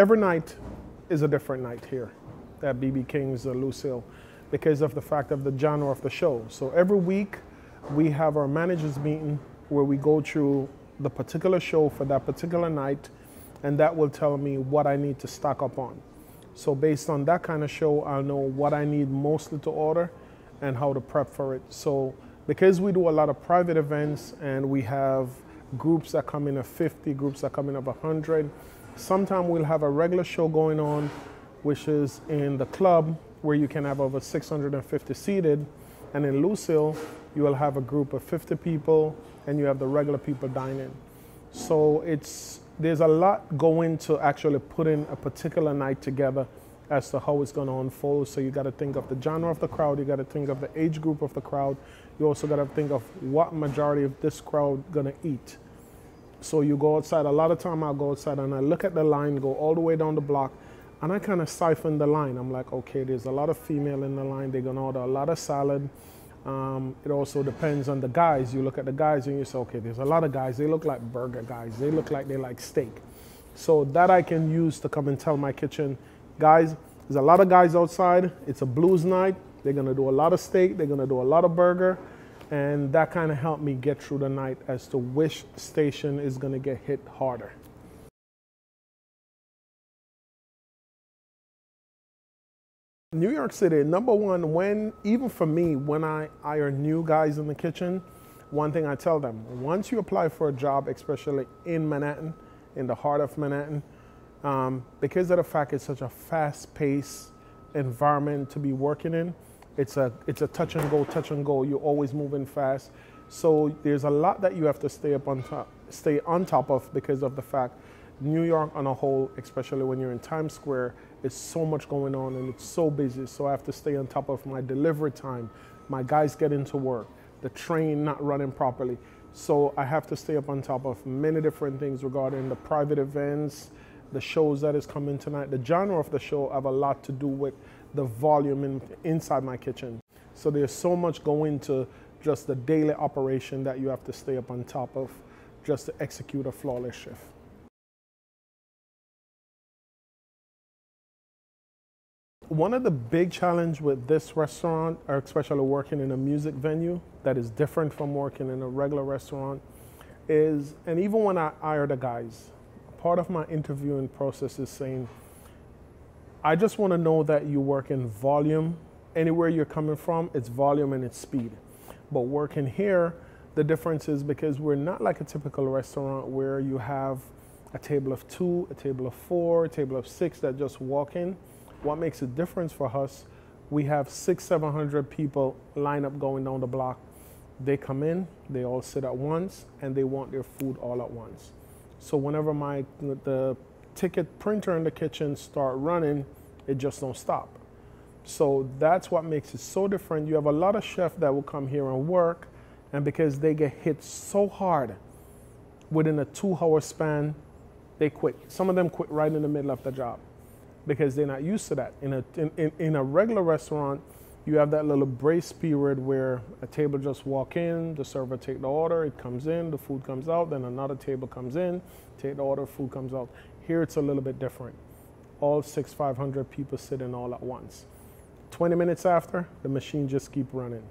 every night is a different night here at BB King's Lucille because of the fact of the genre of the show. So every week we have our managers meeting where we go through the particular show for that particular night, and that will tell me what I need to stock up on. So based on that kind of show, I'll know what I need mostly to order and how to prep for it. So because we do a lot of private events and we have groups that come in of 50, groups that come in of 100, sometimes we'll have a regular show going on, which is in the club where you can have over 650 seated. And in Lucille, you will have a group of 50 people and you have the regular people dining. So there's a lot going to actually putting a particular night together as to how it's going to unfold. So you got to think of the genre of the crowd, you got to think of the age group of the crowd, you also got to think of what majority of this crowd going to eat. So you go outside, a lot of time I'll go outside and I look at the line, go all the way down the block, and I kind of siphon the line. I'm like, okay, there's a lot of female in the line, they're going to order a lot of salad. It also depends on the guys. You look at the guys and you say, okay, there's a lot of guys, they look like burger guys, they look like they like steak. So that I can use to come and tell my kitchen, guys, there's a lot of guys outside, it's a blues night, they're gonna do a lot of steak, they're gonna do a lot of burger, and that kind of helped me get through the night as to which station is gonna get hit harder. New York City, number one, even for me, when I hire new guys in the kitchen, one thing I tell them, once you apply for a job, especially in Manhattan, in the heart of Manhattan, because of the fact it's such a fast-paced environment to be working in, it's a touch and go, you're always moving fast. So there's a lot that you have to stay on top of because of the fact New York on a whole, especially when you're in Times Square, it's so much going on and it's so busy. So I have to stay on top of my delivery time, my guys getting to work, the train not running properly. So I have to stay up on top of many different things regarding the private events, the shows that is coming tonight. The genre of the show have a lot to do with the volume inside my kitchen. So there's so much going to just the daily operation that you have to stay up on top of just to execute a flawless shift. One of the big challenges with this restaurant, or especially working in a music venue that is different from working in a regular restaurant, is, and even when I hire the guys, part of my interviewing process is saying, I just want to know that you work in volume. Anywhere you're coming from, it's volume and it's speed. But working here, the difference is because we're not like a typical restaurant where you have a table of 2, a table of 4, a table of 6 that just walk in. What makes a difference for us, we have 600-700 people line up going down the block. They come in, they all sit at once, and they want their food all at once. So whenever the ticket printer in the kitchen start running, it just don't stop. So that's what makes it so different. You have a lot of chefs that will come here and work, and because they get hit so hard, within a 2-hour span, they quit. Some of them quit right in the middle of the job, because they're not used to that. In a regular restaurant, you have that little brace period where a table just walk in, the server take the order, it comes in, the food comes out, then another table comes in, take the order, food comes out. Here it's a little bit different. All 500 people sitting all at once. 20 minutes after, the machine just keep running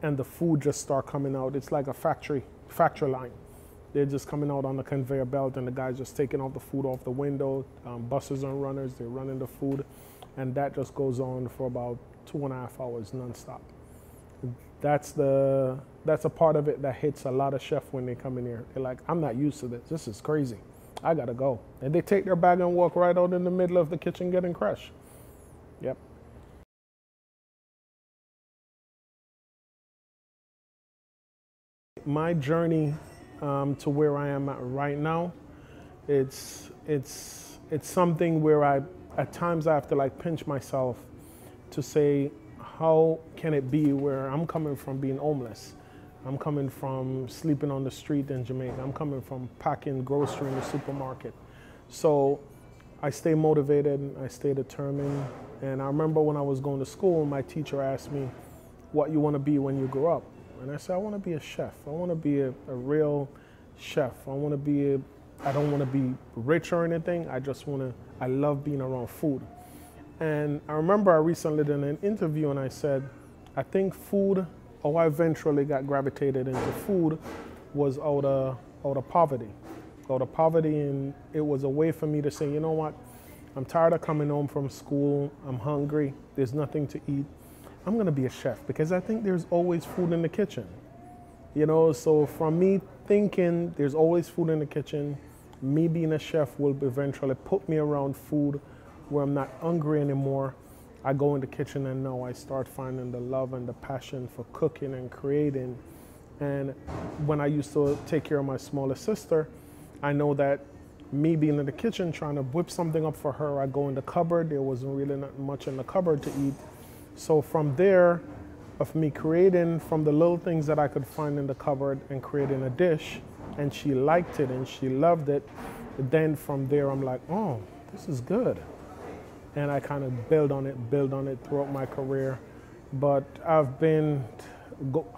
and the food just start coming out. It's like a factory line. They're just coming out on the conveyor belt and the guys just taking all the food off the window. Buses and runners, they're running the food, and that just goes on for about 2.5 hours nonstop. That's a part of it that hits a lot of chefs when they come in here. They're like, I'm not used to this. This is crazy. I gotta go. And they take their bag and walk right out in the middle of the kitchen getting crushed. Yep. My journey to where I am at right now, it's something where at times I have to like pinch myself to say, how can it be where I'm coming from being homeless? I'm coming from sleeping on the street in Jamaica. I'm coming from packing grocery in the supermarket. So I stay motivated, I stay determined. And I remember when I was going to school, my teacher asked me, what you want to be when you grow up? And I said, I want to be a chef. I want to be a real chef. I want to be I don't want to be rich or anything. I love being around food. And I remember I recently did an interview and I said, I think food, how I eventually got gravitated into food was out of poverty. Out of poverty, and it was a way for me to say, you know what, I'm tired of coming home from school, I'm hungry, there's nothing to eat. I'm gonna be a chef because I think there's always food in the kitchen. You know, so from me thinking there's always food in the kitchen, me being a chef will eventually put me around food where I'm not hungry anymore. I go in the kitchen and now I start finding the love and the passion for cooking and creating. And when I used to take care of my smaller sister, I know that me being in the kitchen trying to whip something up for her, I go in the cupboard, there wasn't really not much in the cupboard to eat. So from there, of me creating from the little things that I could find in the cupboard and creating a dish, and she liked it and she loved it, then from there I'm like, oh, this is good. And I kind of build on it throughout my career. But I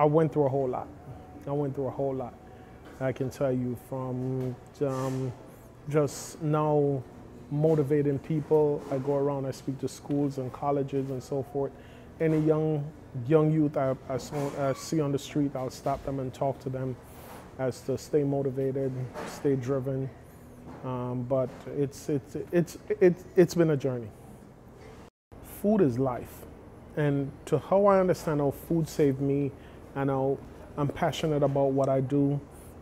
went through a whole lot. I can tell you, from just now motivating people. I go around, I speak to schools and colleges and so forth. Any young youth I see on the street, I'll stop them and talk to them as to stay motivated, stay driven. But it's been a journey. Food is life, and to how I understand how food saved me, and how I'm passionate about what I do.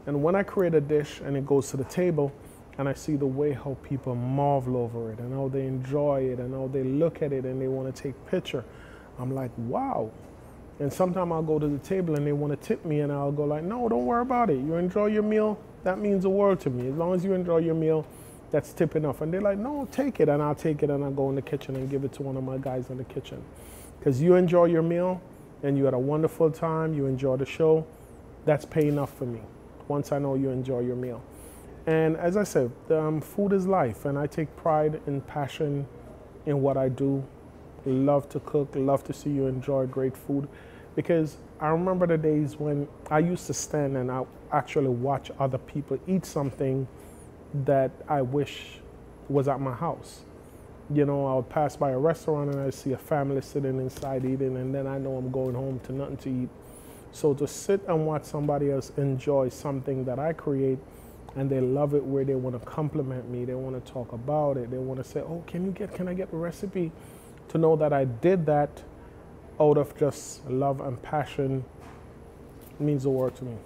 And when I create a dish and it goes to the table, and I see the way how people marvel over it and how they enjoy it and how they look at it and they want to take picture, I'm like, wow. And sometimes I'll go to the table and they want to tip me and I'll go like, no, don't worry about it. You enjoy your meal, that means the world to me. As long as you enjoy your meal, that's tip enough. And they're like, no, take it. And I'll take it and I'll go in the kitchen and give it to one of my guys in the kitchen. Because you enjoy your meal and you had a wonderful time, you enjoy the show, that's pay enough for me, once I know you enjoy your meal. And as I said, food is life, and I take pride and passion in what I do. Love to cook, love to see you enjoy great food, because I remember the days when I used to stand and I actually watch other people eat something that I wish was at my house. You know, I would pass by a restaurant and I see a family sitting inside eating, and then I know I'm going home to nothing to eat. So to sit and watch somebody else enjoy something that I create, and they love it, where they want to compliment me, they want to talk about it, they want to say, oh, can I get the recipe? To know that I did that out of just love and passion means the world to me.